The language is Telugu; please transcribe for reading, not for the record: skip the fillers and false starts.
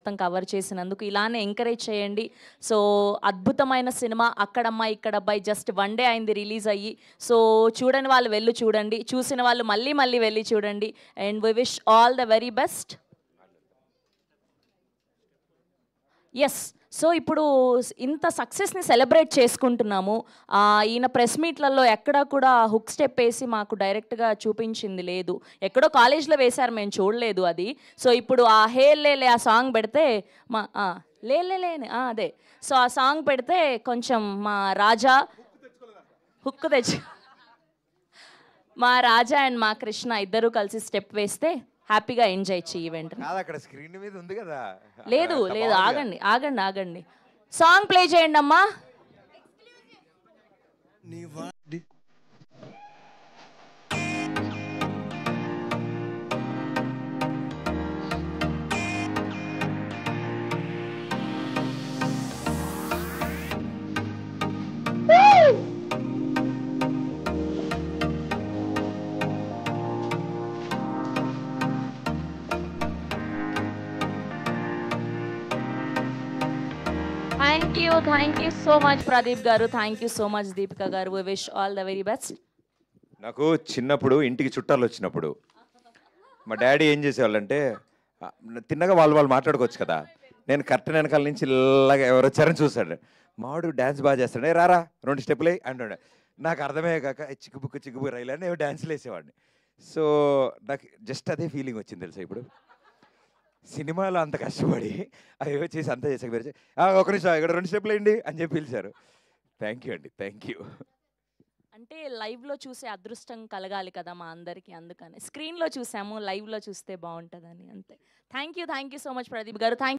మొత్తం కవర్ చేసినందుకు. ఇలానే ఎంకరేజ్ చేయండి. సో అద్భుతమైన సినిమా అక్కడమ్మ ఇక్కడబ్బాయి జస్ట్ 1 డే అయింది రిలీజ్ అయ్యి. సో చూడని వాళ్ళు వెళ్ళి చూడండి, చూసిన వాళ్ళు మళ్ళీ మళ్ళీ వెళ్ళి చూడండి. And we wish all the very best. Yes. So ఇప్పుడు ఇంత సక్సెస్ని సెలబ్రేట్ చేసుకుంటున్నాము. ఈయన ప్రెస్ మీట్లలో ఎక్కడా కూడా హుక్ స్టెప్ వేసి మాకు డైరెక్ట్గా చూపించింది లేదు. ఎక్కడో కాలేజ్లో వేశారు, మేము చూడలేదు అది. సో ఇప్పుడు ఆ హే లే ఆ సాంగ్ పెడితే మా లేని అదే. సో ఆ సాంగ్ పెడితే కొంచెం మా రాజా హుక్ తెచ్చు మా రాజా అండ్ మా కృష్ణ ఇద్దరు కలిసి స్టెప్ వేస్తే హ్యాపీగా ఎంజాయ్ చేయి ఈవెంట్. అక్కడ స్క్రీన్ మీద ఉంది కదా. లేదు ఆగండి. సాంగ్ ప్లే చేయండి అమ్మా. Thank you so much Pradeep garu. Thank you so much Deepika garu. We wish all the very best. నాకు చిన్నప్పుడు ఇంటికి చుట్టాలు వచ్చినప్పుడు మా డాడీ ఏం చేసేవాళ్ళంటే తిన్నగా వాళ్ళు మాట్లాడుకోవచ్చు కదా. నేను కరెక్ట్ వెనకాల నుంచి ఇలాగ ఎవరు వచ్చారని చూస్తాడు. మావాడు డ్యాన్స్ బాగా చేస్తాడు, రారా 2 స్టెప్పులే అంటాడు. నాకు అర్థమే కాక చిక్కుబుక్కు రైలు అని డ్యాన్స్లు వేసేవాడిని. సో నాకు జస్ట్ అదే ఫీలింగ్ వచ్చింది తెలుసా. ఇప్పుడు సినిమాలో అంత కష్టపడి అవి చేసి అంతా చేసాక మీరు ఒక నిమిషం ఇక్కడ 2 స్టెప్పులు వేయండి అని చెప్పి పిలిచారు. థ్యాంక్ యూ అండి, థ్యాంక్ యూ. అంటే లైవ్లో చూసే అదృష్టం కలగాలి కదా మా అందరికీ, అందుకని స్క్రీన్లో చూసాము, లైవ్లో చూస్తే బాగుంటుందని అంతే. Thank you so much Pradeep garu. Thank